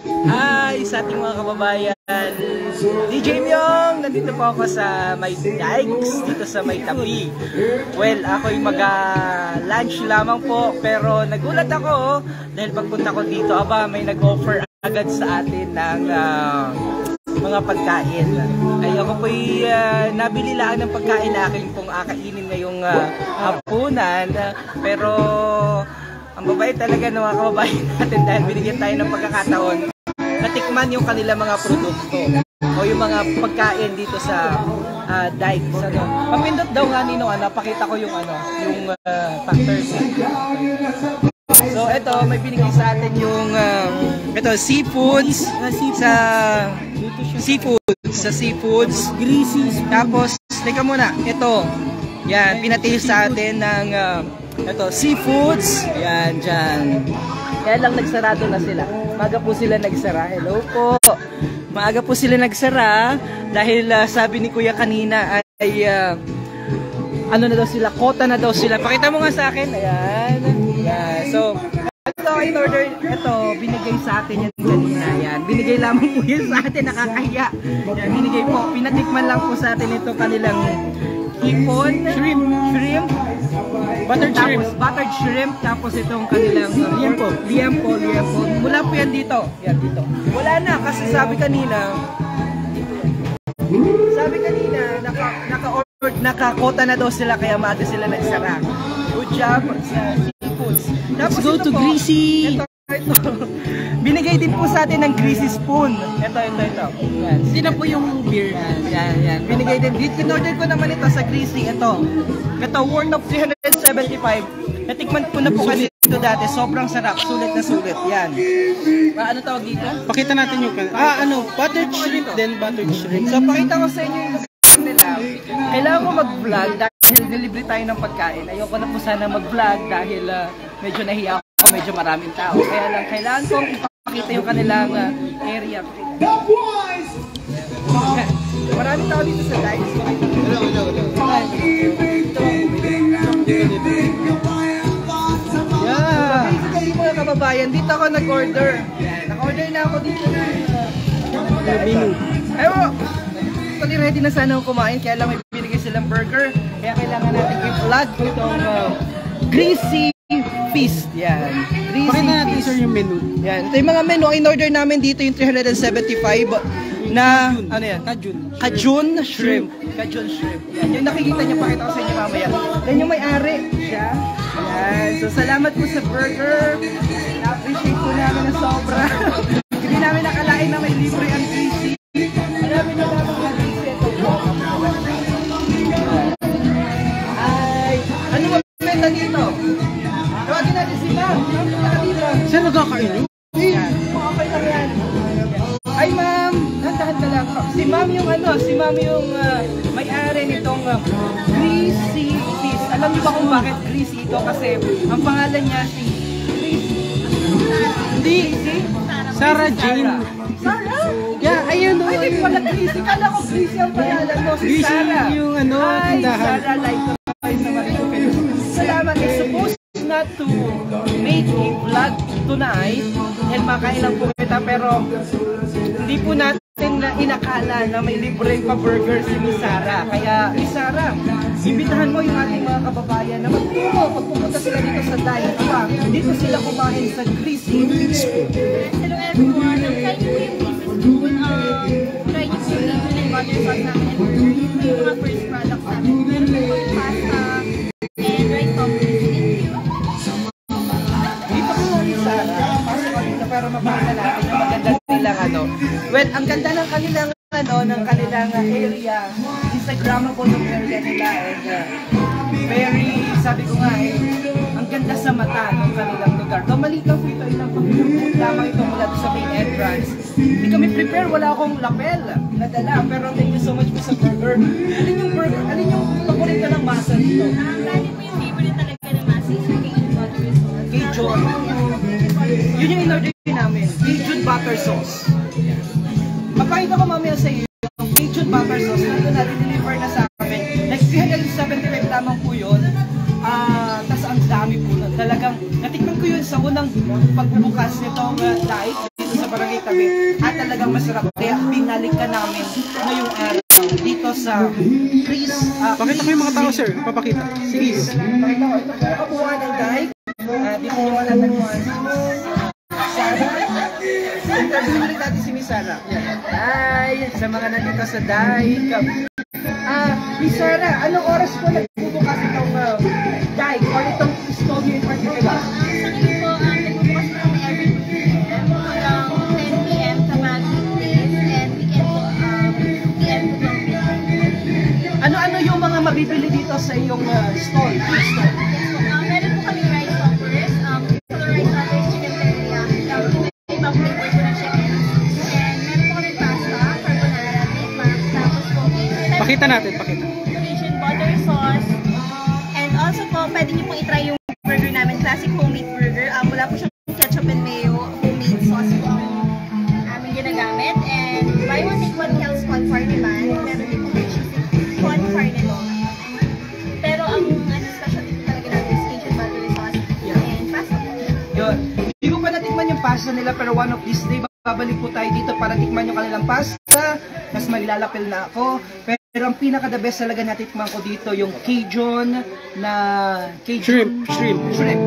Hi sa ating mga kababayan. DJ Myong, nandito po ako sa may dikes, dito sa may tabi. Well, ako'y mag-lunch lamang po, pero nagulat ako dahil pagpunta ko dito, may nag-offer agad sa atin ng mga pagkain. Ay ako po'y nabili lang ng pagkain na aking pong akainin ngayong hapunan, pero ang babae talaga ng mga kababayan natin dahil binigyan tayo ng pagkakataon natikman yung kanila mga produkto o yung mga pagkain dito sa dikes. Papindot daw nga nino, pakita ko yung yung factors. So ito, may binigay sa atin yung ito seafoods sa seafoods greasy. Tapos teka muna, ito yan, pinatihis sa atin ng ito seafoods. Yan dyan. Kaya lang nagsarado na sila. Maaga po sila nagsara. Hello po. Maaga po sila nagsara dahil sabi ni Kuya kanina ay ano na daw sila, kota na daw sila. Pakita mo nga sa akin. Ayan. Yeah. So, ito in order, ito binigay sa atin yan kanina. Yan. Binigay lamang po yan sa atin, nakakahiya. Yan, binigay po. Pinatikman lang po sa atin ito kanilang hipon, shrimp, buttered shrimp, tapos itong kanilang liempo. Mula po yan dito. Yan dito. Wala na kasi sabi kanina nakakota na daw sila kaya maaga sila nagsara. Good job sa seafoods. Tapos go to greasy. Ito. Binigay din po sa atin ng greasy spoon. Ito. Yan. Hindi na po yung beer. Yan. Binigay din. In-order ko naman ito sa greasy. Ito worth of 375. Natikman ko na po kasi ito dati. Sobrang sarap. Sulit na sulit. Yan. Ano tawag dito? Pakita natin yung buttered shrimp din. Buttered shrimp. So pakita ko sa inyo yung nila. Kailangan ko mag-vlog dahil nilibre tayo ng pagkain. Ayoko na po sana mag-vlog dahil medyo nahiya ako. Medyo maraming tao. Kaya lang kailangan kong ipakita yung kanilang area. Maraming tao dito sa dikes. Yeah. Basically mga kababayan, dito ako nag-order. Nag-order na ako dito na menu. Ayun, actually ready na sana ako kumain, kaya lang may binigay silang burger. Kaya kailangan natin i-vlog itong greasy feast. Yan. Pakita natin sir yung menu. Yan. Ito yung mga menu. In-order namin dito yung 375 na ano yan? Cajun shrimp. Cajun shrimp. Yan. Yung nakikita niyo, pakita ko sa inyo mamaya. Yan yung may-ari siya. Yan. So salamat po sa burger. Na-appreciate po namin na sobra. Hindi namin nakalain na may libre ang greasy. Marami na dapat ang greasy. Ito po. Ay, ano mabenta dito? Tawagin natin si Ma'am. Saan nagkakain nyo? Okay lang yan. Ay Ma'am, handa-handa lang. Si Ma'am yung may-ari nitong greasy fish. Alam niyo ba kung bakit greasy ito? Kasi ang pangalan niya si Sarah Jane. Sarah? Yeah, ayun. Ay, di pala greasy. Kala ko greasy ang pangalan mo. Si Sarah. Yung Ay, tindahan. Sarah, like salamat. It's supposed not to make a vlog tonight dahil makain lang po kita, pero hindi po natin inakala na may libreng pa-burger si Miss Sarah. Kaya Miss Sarah, ibitahan mo yung ating mga kababayan na magtungo pagpupunta sila dito sa dikes. Dito sila kumain sa greasy fish food. Hello everyone, I'm trying to yung greasy spoon. Try nyo po yung butter sauce namin and burger. Yung mga first products namin. Meron po yung pasta and rice toppings. Dito ko Miss Sarah, pasok ko dito pero mapakita natin yung maganda nilang well, ang ganda ng kanilang area. Instagrammable ng area nila and very, sabi ko nga ang ganda sa mata ng kanilang lugar. Though maliit lang po ito, ilang pagpupot lamang ito mula sa main entrance. Hindi kami prepare, wala akong lapel na dala, pero thank you so much po sa burger. Alin yung paborito ng masa dito? Lagi po yung favorite talaga ng masa is yung Cajun butter sauce. Cajun. Yun yung in-order namin. Cajun butter sauce. Papakita ko mamaya sa iyo yung Cajun butter sauce na ito na-deliver na sa amin. Like 375 lamang po yun. Tapos ang dami po nun. Talagang natikman ko yun sa unang pagbubukas nitong dike dito sa Barangay Barangay Tabi at talagang masarap. Kaya binalik ka namin ngayong araw dito sa Chris. Pakita ko yung mga tao, sir. Papakita. Sige. Pakita ko. Ito po kabuuan ng dike. Dito nyo matatagpuan si Sarah. Interview ulit natin si Miss Sarah. Hi! Sa mga nandito sa dike. Miss Sarah, anong oras po nagbubukas itong dike or itong stall in particular? Sa ngayon po, nagbubukas po kami every weekend hanggang 10 p.m. kapag weekdays and weekend po, PM po 12 p.m. Ano-ano yung mga mabibili dito sa iyong stall? Yes po, meron po kami rice toppers, color rice toppers, chicken teriyaki, ibang flavor po ng chicken. And meron po kami pasta, carbonara, Big Mac, tapos po Pakita natin, pakita. Asian butter sauce. And also po, pwede niyo pong itry yung burger namin, classic homemade burger. Wala po siyang ketchup and mayo, homemade sauce po ang aming ginagamit. And buy one take one health squad farm naman. Meron din po cheesy squad farm nito. Pero ang specialty po talaga namin is Asian butter sauce and pasta po. Yun. Hindi ko pa natikman yung pasta nila pero one of these days babalik po tayo dito para tikman yung kanilang pasta. Mas maglalapil na ako. Pero ang pinaka-the best talaga natikman ko dito yung Cajun na Shrimp.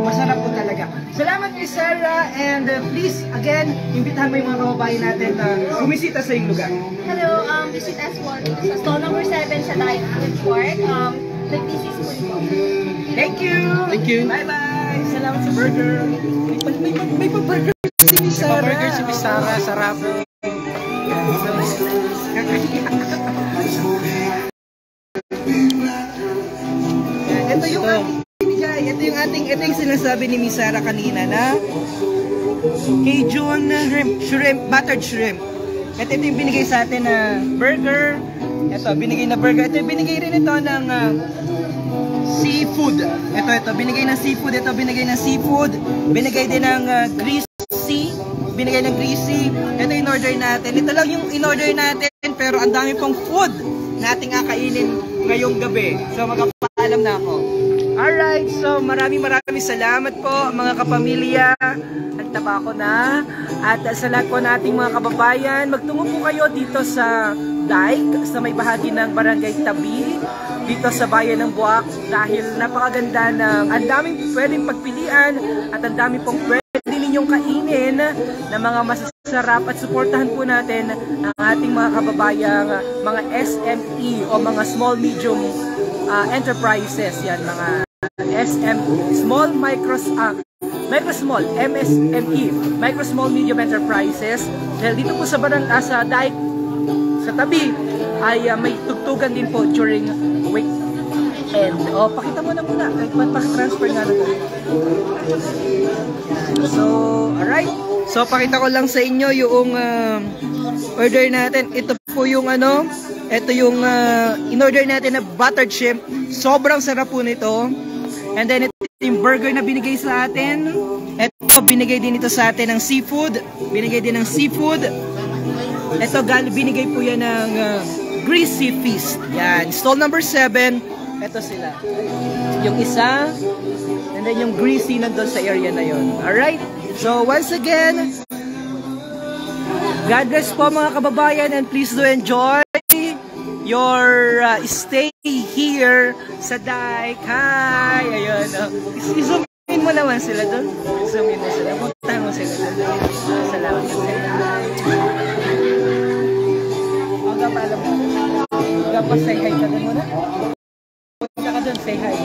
Masarap po talaga. Salamat kay Sarah and please again, imbitahan mo yung mga kababayan natin na bumisita sa iyong lugar. Hello, visit us po sa stall number 7 sa Dike Food Court. Nag-thesis po ito. Thank you! Thank you. Bye-bye! Salamat sa burger. May pa-burger si Miss Sarah. Pa-burger si Miss Sarah. Sarap. Ito yung ating sinasabi ni Miss Sarah kanina na Cajun shrimp, buttered shrimp. Ito yung binigay sa atin na burger. Ito, binigay na burger. Ito yung binigay rin ito ng seafood. Ito, binigay ng seafood. Ito, binigay ng seafood. Binigay din ng greasy. Binigay ng greasy. Ito yung in-order natin. Ito lang yung in-order natin, pero ang dami pong food na ating kakainin ngayong gabi. So, magpapaalam na ako. Alright, so maraming salamat po mga kapamilya. Nagtapa ako na. At sa lahat po nating mga kababayan, magtungo po kayo dito sa Dike, sa may bahagi ng Barangay Tabi, dito sa bayan ng Buwak, dahil napakaganda ng ang daming pwedeng pagpilian at ang dami pong pwede ninyong kainin na mga masasarap at suportahan po natin ang ating mga kababayang mga SME o mga small medium enterprises, yan mga small micro small MSME, micro small medium enterprises. Dahil dito po sa sa Dike sa Tabi ay may tugtugan din po during weekend. Pakita mo na muna, mag-transfer nga lang. So, alright. So, pakita ko lang sa inyo yung order natin. Ito po yung ito yung in-order natin na buttered shrimp. Sobrang sarap po nito. And then, ito yung burger na binigay sa atin. Ito, binigay din ito sa atin ng seafood. Binigay din ng seafood. Ito, binigay po yan ng greasy feast. Yan. Stall number 7. Ito sila. Yung isa. And then yung greasy nandun sa area na yun. Alright? So, once again, God bless po mga kababayan and please do enjoy your stay here sa Dike. Hi! Ayun. I-zoom in mo naman sila doon. Zoom in mo sila. Puntahan mo sila doon. Salamat sa sila. Huwag pa alam mo. Huwag pa say hi ka doon muna. Punta ka doon, say hi.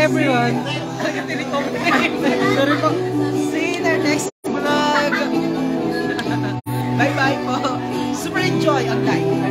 Everyone. Sorry po. See you in our next vlog. Bye-bye po. Super enjoy ang life.